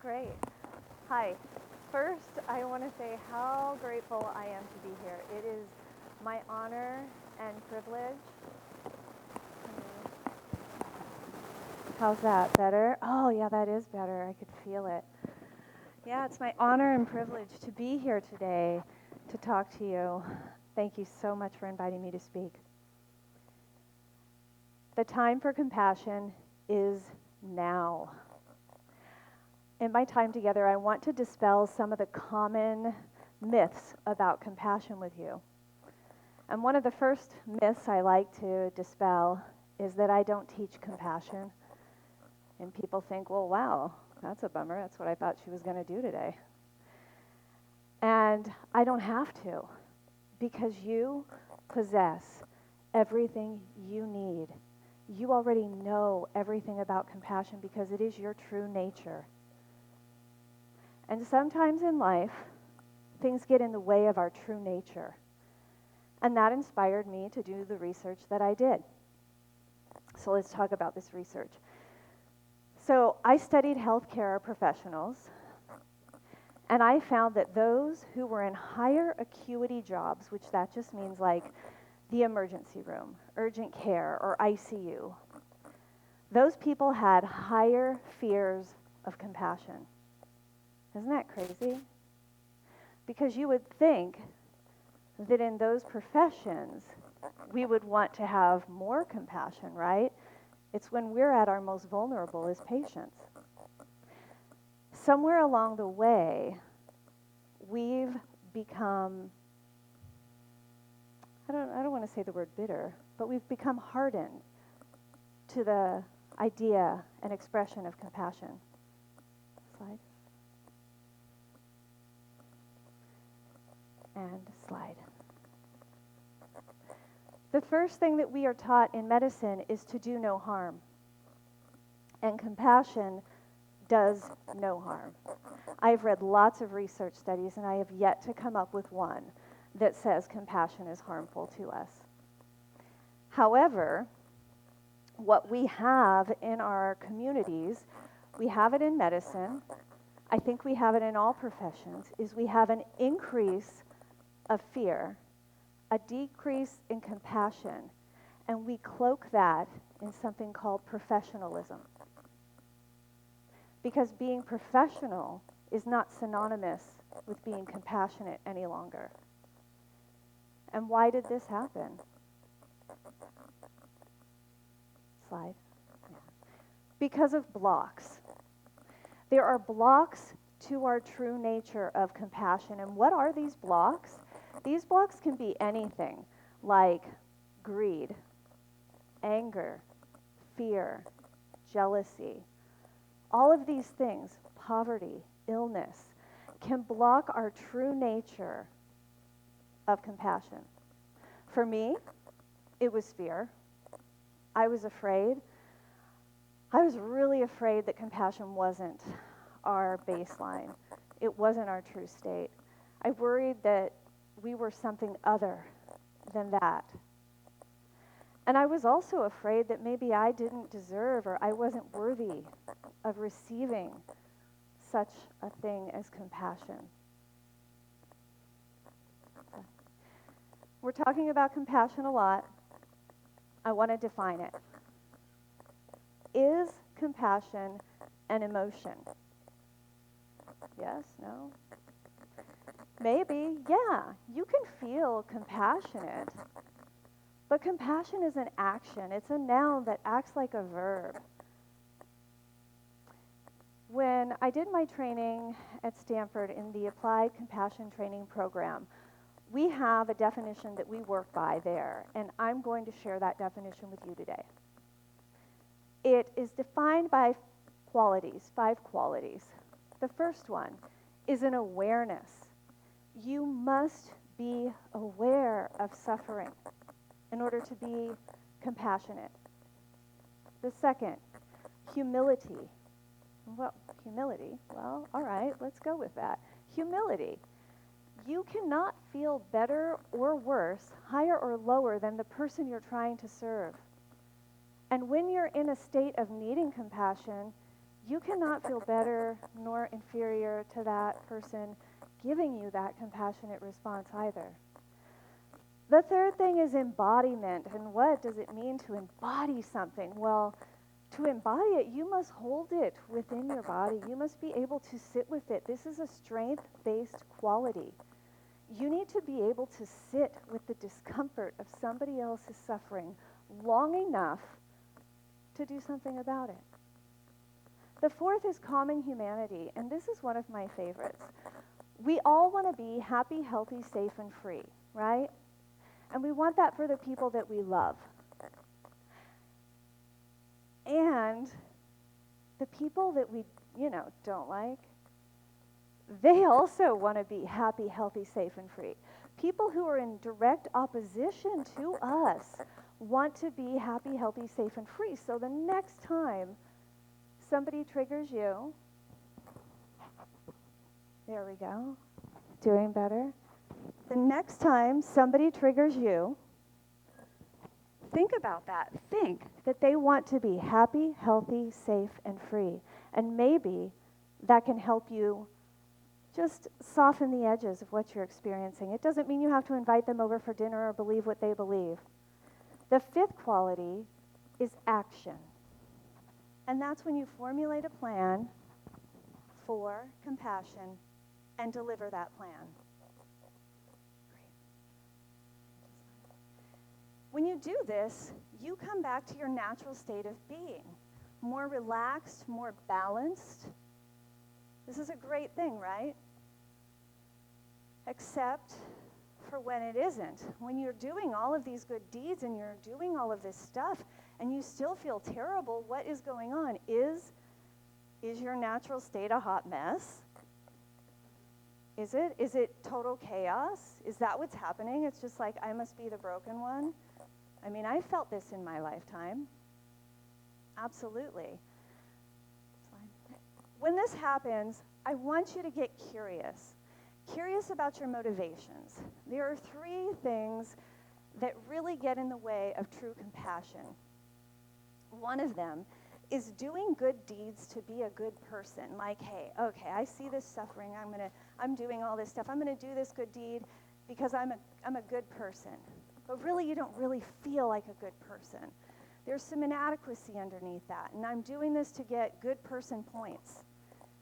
Great. Hi. First, I want to say how grateful I am to be here. It is my honor and privilege. How's that? Better? Oh, yeah, that is better. I could feel it. Yeah, it's my honor and privilege to be here today to talk to you. Thank you so much for inviting me to speak. The time for compassion is now. In my time together, I want to dispel some of the common myths about compassion with you. And one of the first myths I like to dispel is that I don't teach compassion. And people think, well, wow, that's a bummer. That's what I thought she was going to do today. And I don't have to, because you possess everything you need. You already know everything about compassion because it is your true nature. And sometimes in life, things get in the way of our true nature. And that inspired me to do the research that I did. So let's talk about this research. So I studied healthcare professionals, and I found that those who were in higher acuity jobs, which that just means like the emergency room, urgent care, or ICU, those people had higher fears of compassion. Isn't that crazy? Because you would think that in those professions, we would want to have more compassion, right? It's when we're at our most vulnerable as patients. Somewhere along the way, we've become, I don't want to say the word bitter, but we've become hardened to the idea and expression of compassion. Slide. And slide. The first thing that we are taught in medicine is to do no harm. And compassion does no harm. I've read lots of research studies, and I have yet to come up with one that says compassion is harmful to us. However, what we have in our communities, we have it in medicine, I think we have it in all professions, is we have an increase of fear, a decrease in compassion, and we cloak that in something called professionalism. Because being professional is not synonymous with being compassionate any longer. And why did this happen? Slide. Yeah. Because of blocks. There are blocks to our true nature of compassion. And what are these blocks? These blocks can be anything like greed, anger, fear, jealousy. All of these things, poverty, illness, can block our true nature of compassion. For me, it was fear. I was afraid. I was really afraid that compassion wasn't our baseline. It wasn't our true state. I worried that we were something other than that. And I was also afraid that maybe I didn't deserve or I wasn't worthy of receiving such a thing as compassion. We're talking about compassion a lot. I want to define it. Is compassion an emotion? Yes? No? Maybe, yeah. You can feel compassionate, but compassion is an action. It's a noun that acts like a verb. When I did my training at Stanford in the Applied Compassion Training Program, we have a definition that we work by there, and I'm going to share that definition with you today. It is defined by qualities, 5 qualities. The first one is an awareness. You must be aware of suffering in order to be compassionate. The second, humility. Well, humility, well, all right, let's go with that. Humility. You cannot feel better or worse, higher or lower than the person you're trying to serve. And when you're in a state of needing compassion, You cannot feel better nor inferior to that person giving you that compassionate response either. The third thing is embodiment. And what does it mean to embody something? Well, to embody it, you must hold it within your body. You must be able to sit with it. This is a strength-based quality. You need to be able to sit with the discomfort of somebody else's suffering long enough to do something about it. The fourth is common humanity, and this is one of my favorites. We all want to be happy, healthy, safe, and free, right? And we want that for the people that we love. And the people that we, don't like, they also want to be happy, healthy, safe, and free. People who are in direct opposition to us want to be happy, healthy, safe, and free. So the next time somebody triggers you, there we go, doing better. The next time somebody triggers you, think about that. Think that they want to be happy, healthy, safe, and free. And maybe that can help you just soften the edges of what you're experiencing. It doesn't mean you have to invite them over for dinner or believe what they believe. The fifth quality is action. And that's when you formulate a plan for compassion and deliver that plan. When you do this, you come back to your natural state of being, more relaxed, more balanced. This is a great thing, right? Except for when it isn't. When you're doing all of these good deeds and you're doing all of this stuff and you still feel terrible, what is going on? Is your natural state a hot mess? Is it? Is it total chaos? Is that what's happening? It's just like, I must be the broken one? I mean, I felt this in my lifetime. Absolutely. When this happens, I want you to get curious. Curious about your motivations. There are three things that really get in the way of true compassion. One of them is doing good deeds to be a good person. Like, hey, okay, I see this suffering. I'm doing all this stuff. I'm going to do this good deed because I'm a good person. But really, you don't really feel like a good person. There's some inadequacy underneath that. And I'm doing this to get good person points.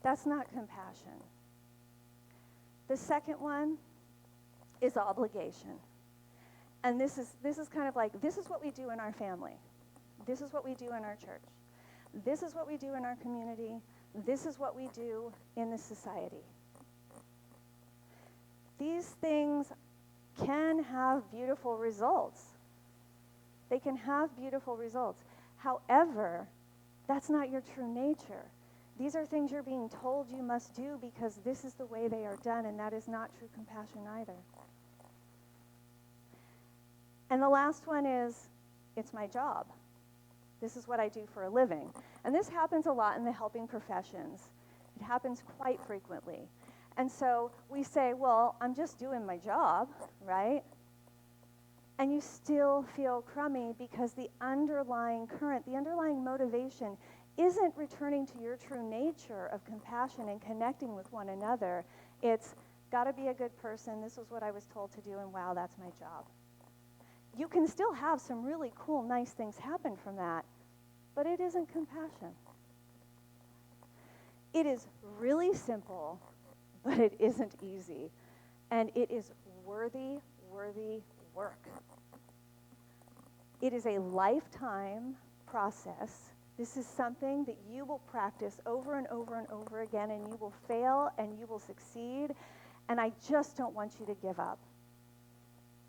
That's not compassion. The second one is obligation. And this is kind of like, this is what we do in our family. This is what we do in our church. This is what we do in our community. This is what we do in the society. These things can have beautiful results. They can have beautiful results. However, that's not your true nature. These are things you're being told you must do because this is the way they are done, and that is not true compassion either. And the last one is, it's my job. This is what I do for a living. And this happens a lot in the helping professions. It happens quite frequently. And so we say, well, I'm just doing my job, right? And you still feel crummy because the underlying current, the underlying motivation isn't returning to your true nature of compassion and connecting with one another. It's got to be a good person. This was what I was told to do, and wow, that's my job. You can still have some really cool, nice things happen from that, but it isn't compassion. It is really simple, but it isn't easy. And it is worthy work. It is a lifetime process. This is something that you will practice over and over and over again, and you will fail and you will succeed. And I just don't want you to give up.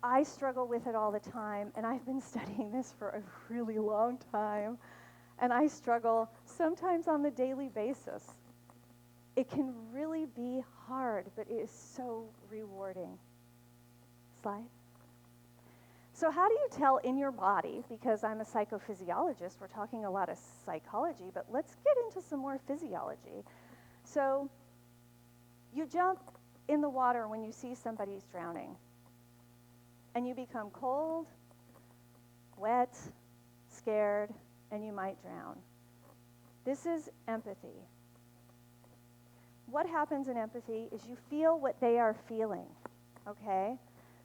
I struggle with it all the time, and I've been studying this for a really long time. And I struggle sometimes on the daily basis. It can really be hard, but it is so rewarding. Slide. So how do you tell in your body, because I'm a psychophysiologist, we're talking a lot of psychology, but let's get into some more physiology. So you jump in the water when you see somebody's drowning, and you become cold, wet, scared, and you might drown. This is empathy. What happens in empathy is you feel what they are feeling, okay?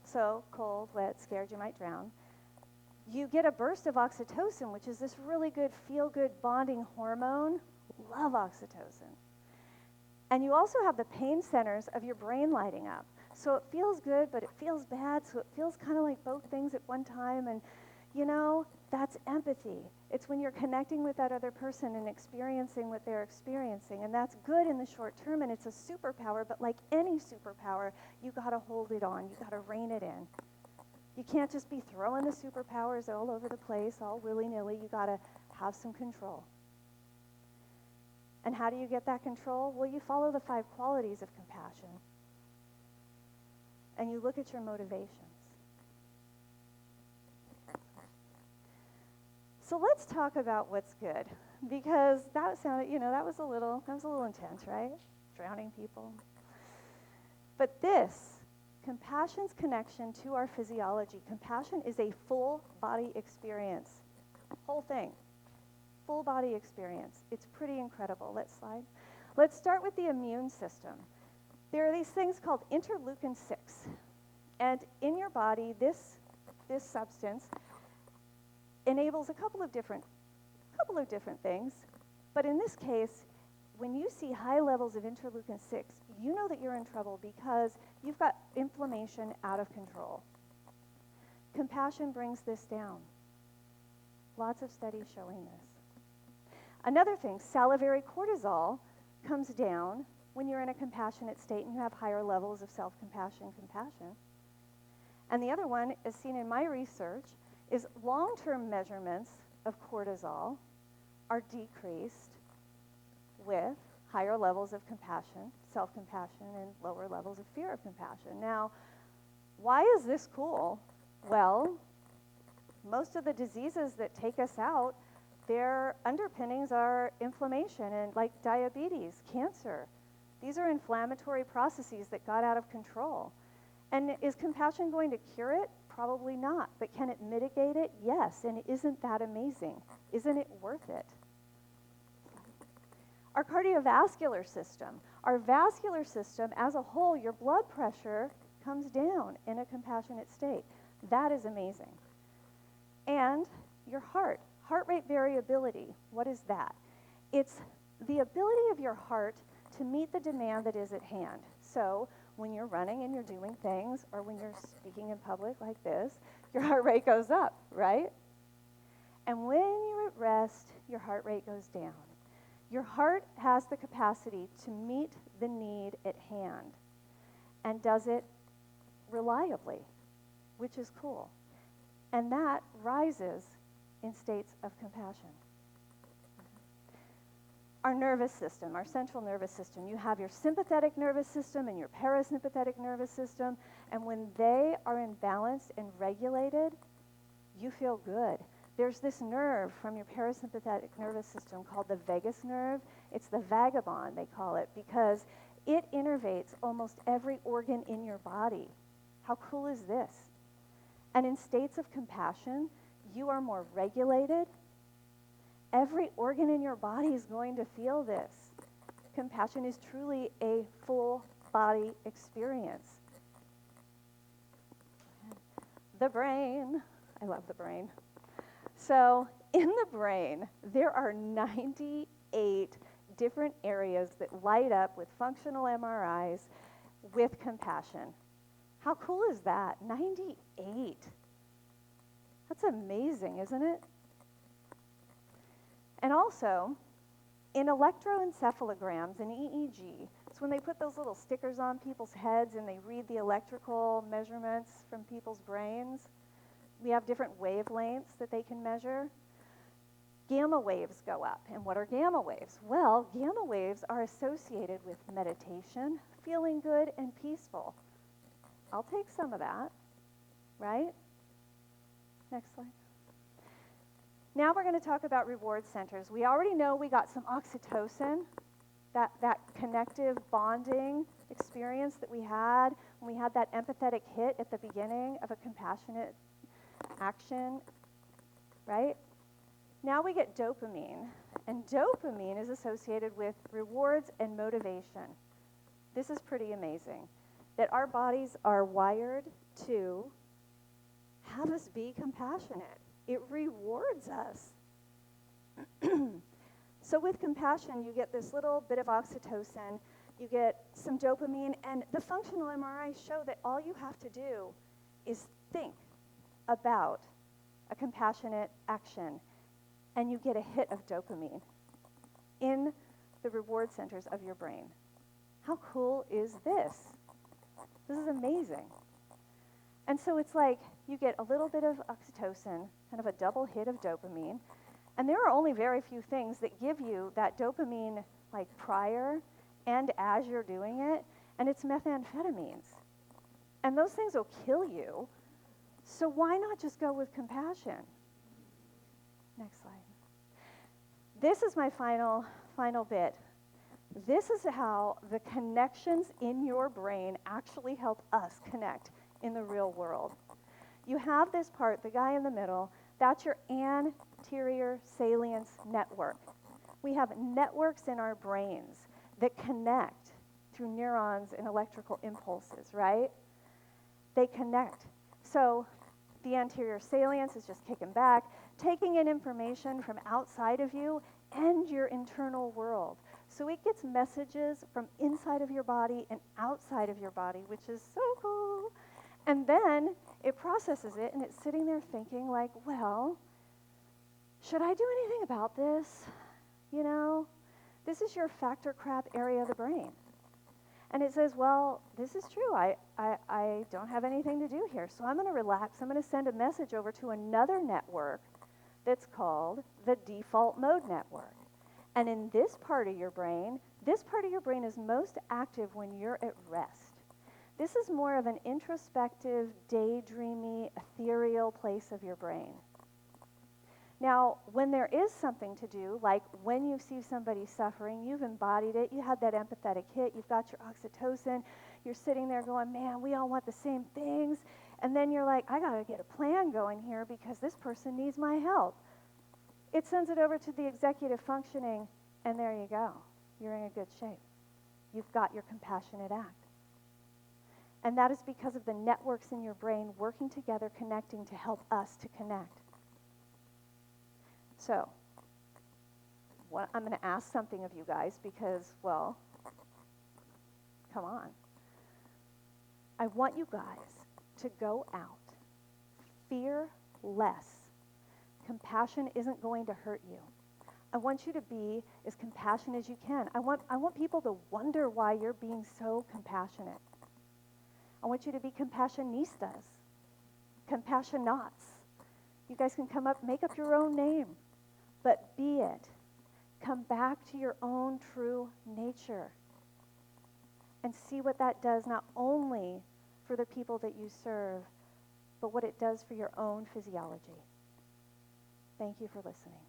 So cold, wet, scared, you might drown. You get a burst of oxytocin, which is this really good feel-good bonding hormone. Love oxytocin. And you also have the pain centers of your brain lighting up. So it feels good, but it feels bad, so it feels kind of like both things at one time. And, you know, that's empathy. It's when you're connecting with that other person and experiencing what they're experiencing. And that's good in the short term, and it's a superpower, but like any superpower, you got to hold it on. You got to rein it in. You can't just be throwing the superpowers all over the place, all willy-nilly. You got to have some control. And how do you get that control? Well, you follow the 5 qualities of compassion. And you look at your motivations. So let's talk about what's good, because that sounded, that was a little intense, right? Drowning people. But this, compassion's connection to our physiology. Compassion is a full body experience. Whole thing. Full body experience. It's pretty incredible. Let's start with the immune system. There are these things called interleukin-6. And in your body, this substance enables a couple of different things. But in this case, when you see high levels of interleukin-6, you know that you're in trouble because you've got inflammation out of control. Compassion brings this down. Lots of studies showing this. Another thing, salivary cortisol comes down when you're in a compassionate state and you have higher levels of self-compassion, compassion. And the other one, as seen in my research, is long-term measurements of cortisol are decreased with higher levels of compassion, self-compassion, and lower levels of fear of compassion. Now, why is this cool? Well, most of the diseases that take us out, their underpinnings are inflammation, and like diabetes, cancer. These are inflammatory processes that got out of control. And is compassion going to cure it? Probably not. But can it mitigate it? Yes. And isn't that amazing? Isn't it worth it? Our cardiovascular system. Our vascular system as a whole, your blood pressure comes down in a compassionate state. That is amazing. And your heart rate variability. What is that? It's the ability of your heart to meet the demand that is at hand. So when you're running and you're doing things, or when you're speaking in public like this, your heart rate goes up, right? And when you're at rest, your heart rate goes down. Your heart has the capacity to meet the need at hand and does it reliably, which is cool. And that rises in states of compassion. Our nervous system, our central nervous system, you have your sympathetic nervous system and your parasympathetic nervous system, and when they are in balance and regulated, you feel good. There's this nerve from your parasympathetic nervous system called the vagus nerve. It's the vagabond, they call it, because it innervates almost every organ in your body. How cool is this? And in states of compassion, you are more regulated. Every organ in your body is going to feel this. Compassion is truly a full body experience. The brain. I love the brain. So in the brain, there are 98 different areas that light up with functional MRIs with compassion. How cool is that? 98. That's amazing, isn't it? And also, in electroencephalograms and EEG, it's when they put those little stickers on people's heads and they read the electrical measurements from people's brains. We have different wavelengths that they can measure. Gamma waves go up. And what are gamma waves? Well, gamma waves are associated with meditation, feeling good and peaceful. I'll take some of that, right? Next slide. Now we're going to talk about reward centers. We already know we got some oxytocin, that connective bonding experience that we had when we had that empathetic hit at the beginning of a compassionate action, right? Now we get dopamine, and dopamine is associated with rewards and motivation. This is pretty amazing, that our bodies are wired to have us be compassionate. It rewards us. So with compassion, you get this little bit of oxytocin, you get some dopamine, and the functional MRIs show that all you have to do is think about a compassionate action, and you get a hit of dopamine in the reward centers of your brain. How cool is this? This is amazing. And so it's like you get a little bit of oxytocin, kind of a double hit of dopamine, and there are only very few things that give you that dopamine like prior and as you're doing it, and it's methamphetamines. And those things will kill you, so why not just go with compassion? Next slide. This is my final bit. This is how the connections in your brain actually help us connect in the real world. You have this part, the guy in the middle, that's your anterior salience network. We have networks in our brains that connect through neurons and electrical impulses, right? They connect. So the anterior salience is just kicking back, taking in information from outside of you and your internal world. So it gets messages from inside of your body and outside of your body, which is so cool. And then it processes it, and it's sitting there thinking like, well, should I do anything about this? You know, this is your factor crap area of the brain. And it says, well, this is true. I don't have anything to do here. So I'm going to relax. I'm going to send a message over to another network that's called the default mode network. And in this part of your brain is most active when you're at rest. This is more of an introspective, daydreamy, ethereal place of your brain. Now, when there is something to do, like when you see somebody suffering, you've embodied it, you had that empathetic hit, you've got your oxytocin, you're sitting there going, man, we all want the same things. And then you're like, I got to get a plan going here because this person needs my help. It sends it over to the executive functioning, and there you go. You're in a good shape. You've got your compassionate act. And that is because of the networks in your brain working together, connecting to help us to connect. So, I'm going to ask something of you guys because, well, come on. I want you guys to go out. Fear less. Compassion isn't going to hurt you. I want you to be as compassionate as you can. I want people to wonder why you're being so compassionate. I want you to be compassionistas, compassionats. You guys can come up, make up your own name, but be it. Come back to your own true nature and see what that does not only for the people that you serve, but what it does for your own physiology. Thank you for listening.